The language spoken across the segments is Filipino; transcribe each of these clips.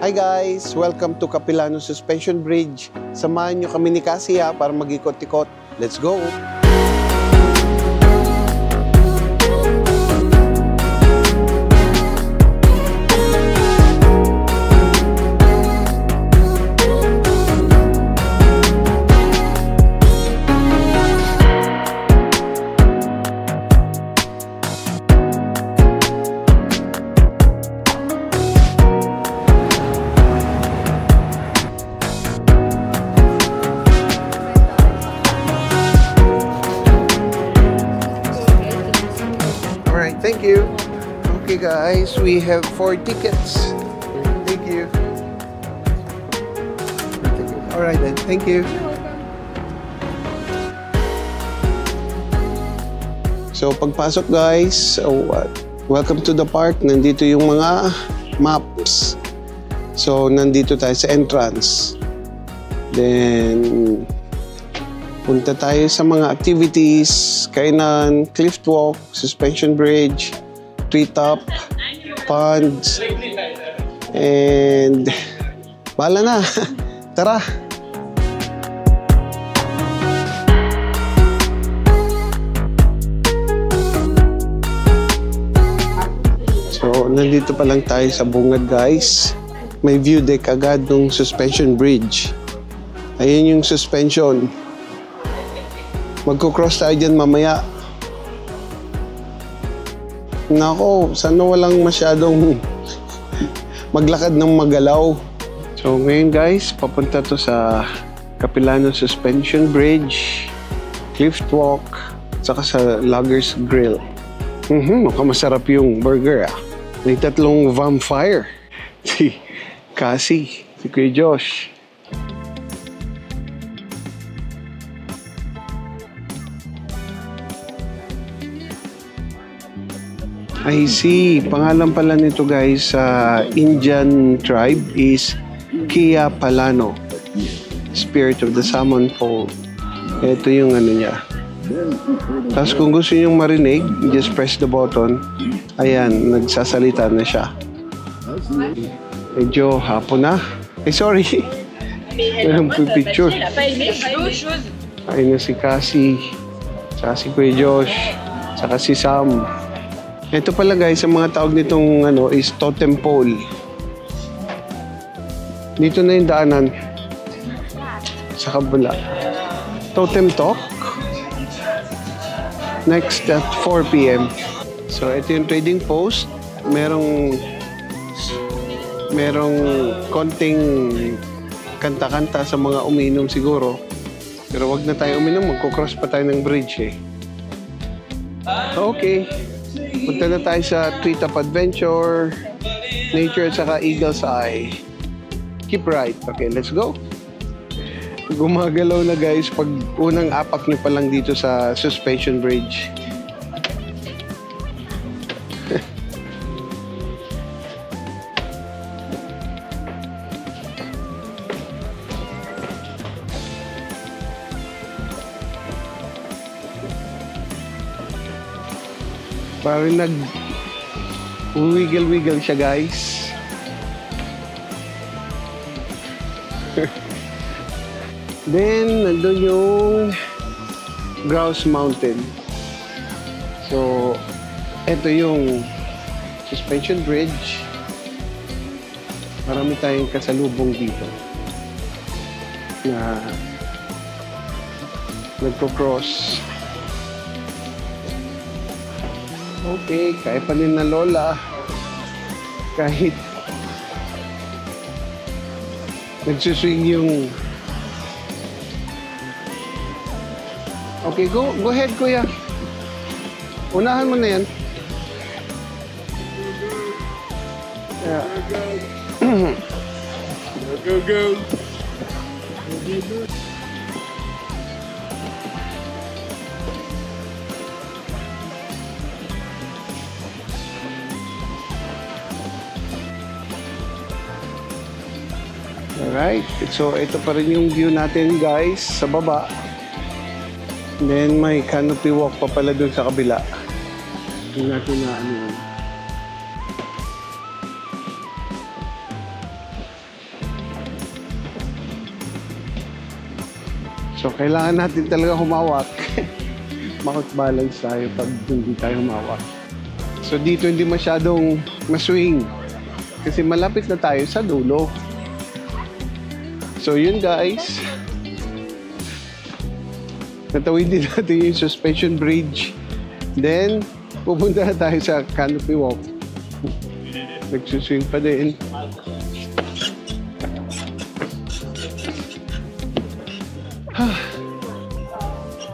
Hi guys! Welcome to Capilano Suspension Bridge. Samahan nyo kami ni Cassie para mag-ikot-ikot. Let's go! Thank you. Okay guys, we have 4 tickets. Thank you. Alright then, thank you. So pagpasok guys, welcome to the park. Nandito yung mga maps. So nandito tayo sa entrance. Then punta tayo sa mga activities, kainan, cliff walk, suspension bridge, treetop, ponds, and bahala na. Tara! So, nandito pa lang tayo sa bungad guys. May view deck agad ng suspension bridge. Ayun yung suspension. Magko-cross tayo dyan mamaya. Nako, sana walang masyadong maglakad ng magalaw. So ngayon guys, papunta to sa Capilano Suspension Bridge, Cliff Walk, saka sa Loggers Grill. Mukhang masarap yung burger ah. May 3 vampire. Si Cassie, si Kuya Josh. I see. Pangalan pala nito guys sa Indian tribe is Kia Palano. Spirit of the Salmon Fold. Ito yung ano niya. Tapos kung gusto nyo marinig, just press the button. Ayan, nagsasalita na siya. Medyo hapon na. Sorry. Walang picture. Ayun na si Cassie. Saka si Kuya Josh. Saka si Sam. Ito pala guys, ang mga tawag nitong is totem pole. Dito na yung daanan. Sa kabila. Totem talk. Next at 4 p.m. So ito yung trading post. Merong konting kanta-kanta sa mga uminom siguro. Pero wag na tayo uminom, magko-cross pa tayo ng bridge eh. Okay. Punta na tayo sa Treetop Adventure, Nature at saka Eagle's Eye. Keep right. Okay, let's go. Gumagalaw na guys pag unang apak nyo pa lang dito sa suspension bridge. Parang nag-wiggle-wiggle siya guys. Then, nandun yung Grouse Mountain. So, ito yung suspension bridge. Marami tayong kasalubong dito na nagko-cross. Okay, kaya pa din na lola. Kahit nagsuswing yung... Okay, go ahead kuya. Unahan mo na yan. Yeah. Go. Alright, so ito pa rin yung view natin guys sa baba. Then may canopy walk pa pala dun sa kabila. Hindi natin na So, kailangan natin talaga humawak. Makot-balance tayo pag hindi tayo humawak. So, dito hindi masyadong maswing. Kasi malapit na tayo sa dulo. So, yun guys. Natawid din natin yung suspension bridge. Then, pupunta na tayo sa canopy walk. Nagsuswing pa din.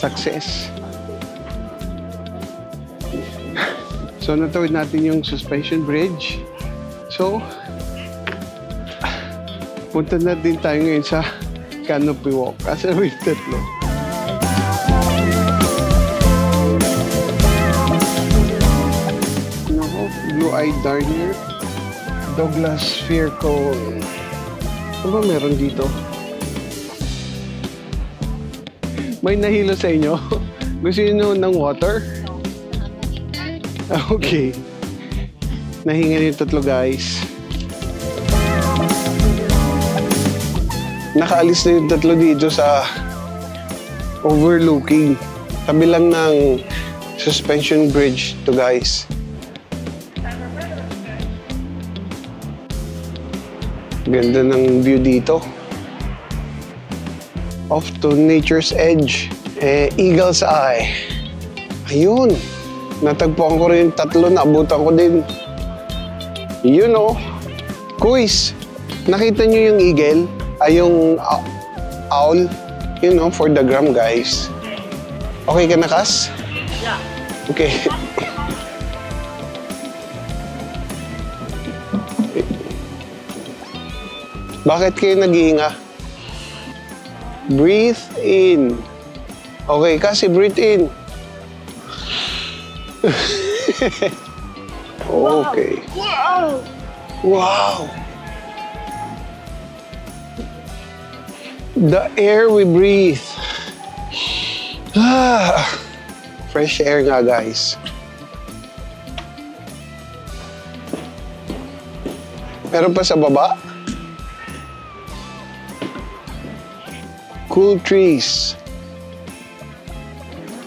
Success. So, natawid natin yung suspension bridge. So, punta na din tayo ngayon sa canopy walk. Kasi may tatlo. Nako, blue-eyed darner. Douglas Fir Cone. Ano ba meron dito? May nahilo sa inyo? Gusto nyo ng water? Okay. Nahinga yung tatlo guys. Nakaalis na yung tatlo dito sa overlooking. Tabi lang ng suspension bridge to guys. Ganda ng view dito. Off to nature's edge. Eagle's Eye. Ayun. Natagpuan ko rin yung tatlo. Naabutan ko din. Yun o. Kuis. Nakita nyo yung eagle? Ay, yung owl? You know, for the gram, guys. Okay ka na, Kas? Yeah. Okay. Bakit kayo nag-iinga? Breathe in. Okay, kasi breathe in. Okay. Wow! Wow! The air we breathe. Fresh air nga, guys. Meron pa sa baba? Cool trees.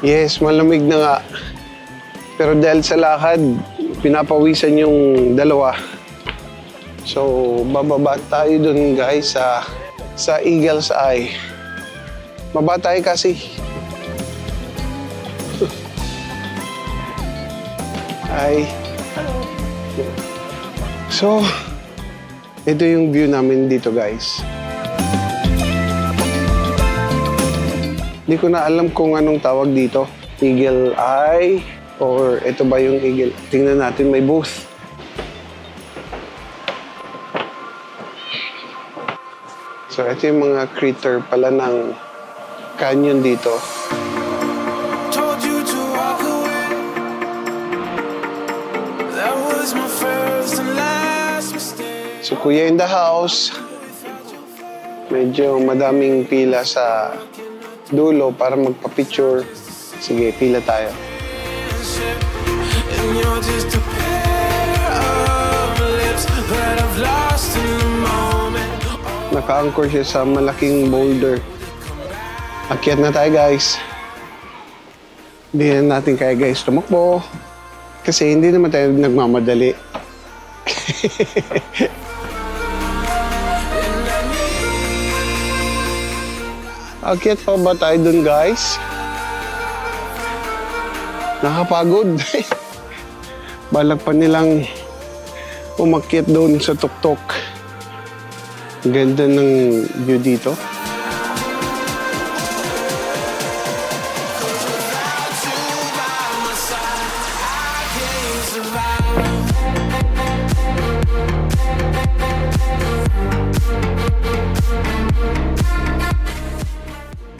Yes, malamig na nga. Pero dahil sa lakad, pinapawisan yung dalawa. So, bababa tayo dun guys sa Eagle's Eye. Baba tayo kasi. Ay. So, ito yung view namin dito guys. Hindi ko na alam kung anong tawag dito. Eagle Eye or ito ba yung eagle? Tingnan natin, may booth. So ito yung mga critter pala ng canyon dito. So Kuya in the house. Medyo madaming pila sa dulo para magpa-picture. Sige, pila tayo. Naka-anchor siya sa malaking boulder. Akyat na tayo guys. Hindi na natin kaya guys tumakbo. Kasi hindi naman tayo nagmamadali. Akyat pa ba tayo dun guys? Nakapagod. Balak pa nilang umakyat doon sa tuktok. Ganda ng view dito.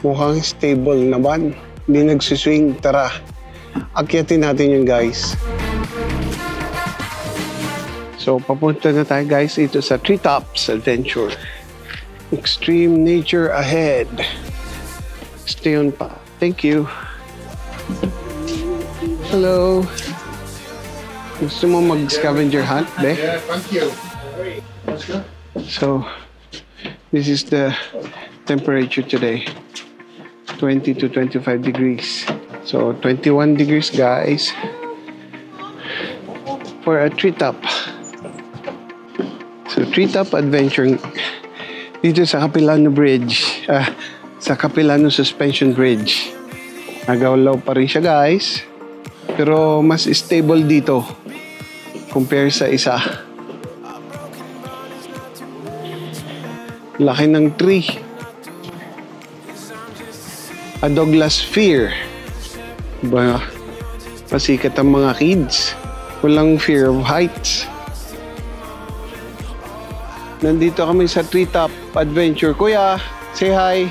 Mukhang stable naman. Hindi nagsuswing. Tara, akyatin natin yun guys. So, papunta na tayo guys ito sa Treetops Adventure. Extreme nature ahead. Stay on pa. Thank you. Hello. Gusto mo mag-scavenger hunt, be? Yeah, thank you. Let's go. So, this is the temperature today. 20 to 25 degrees. So 21 degrees guys for a treetop. So treetop adventure dito sa Capilano Bridge, sa Capilano Suspension Bridge. Nagalaw pa rin siya guys, pero mas stable dito compare sa isa. Laki ng tree. A Douglas fir. Ba, pasikat ang mga kids. Walang fear of heights. Nandito kami sa treetop adventure. Kuya, say hi.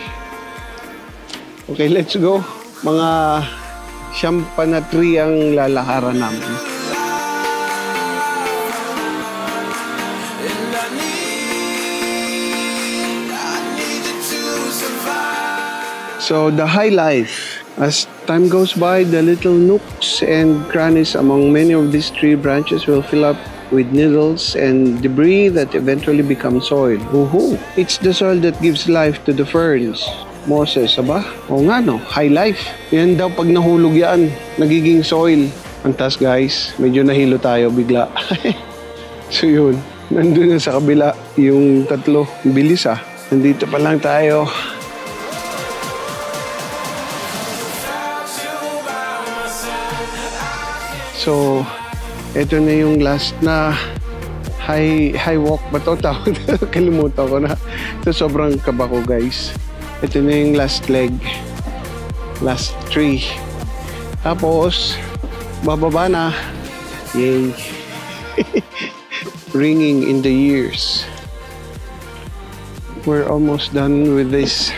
Okay, let's go. Mga siyampa na tree ang lalakaran namin. So, the high life. As time goes by, the little nooks and crannies among many of these tree branches will fill up with needles and debris that eventually become soil. Woohoo! It's the soil that gives life to the ferns. Moses, aba? Oo nga no, high life. Yan daw pag nahulog yan, nagiging soil. Ang taas guys, medyo nahilo tayo bigla. So yun, nandun na sa kabila yung tatlo. Bilis ah. Nandito pa lang tayo. So, ito na yung last na high walk ba ito? Kalimutan ko na. So, sobrang kaba ko guys. Ito na yung last leg. Last tree. Tapos, bababa na. Yay. Ringing in the ears. We're almost done with this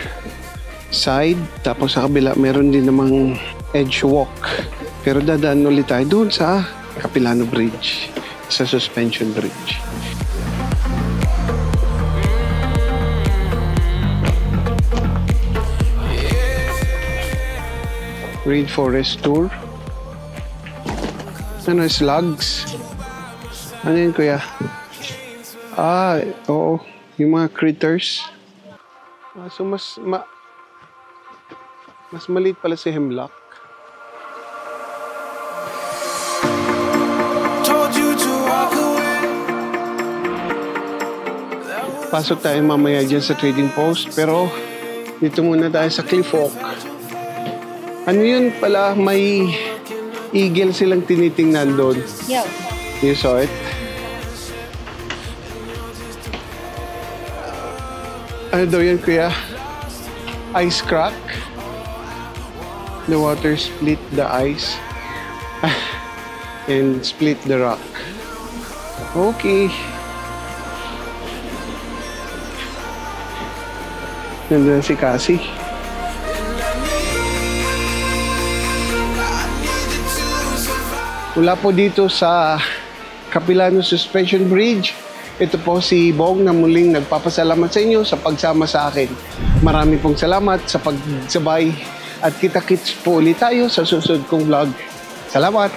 side. Tapos sa kabila, meron din namang edge walk. Pero dadaan ulit tayo doon sa Capilano Bridge, sa Suspension Bridge. Rainforest tour. Ano, slugs? Ano yun, kuya? Ah, oo. Yung mga critters. So, mas maliit pala si hemlock. Pasok tayo mamaya dyan sa trading post. Pero dito muna tayo sa Cliff Walk. Ano yun pala? May eagle silang tinitingnan doon. Yeah. You saw it? Ano daw yan, kuya? Ice crack? The water split the ice and split the rock. Okay. Nandun si Cassie. Wala po dito sa Capilano Suspension Bridge. Ito po si Bong na muling nagpapasalamat sa inyo sa pagsama sa akin. Marami pong salamat sa pagsabay at kita-kits po ulit tayo sa susunod kong vlog. Salamat!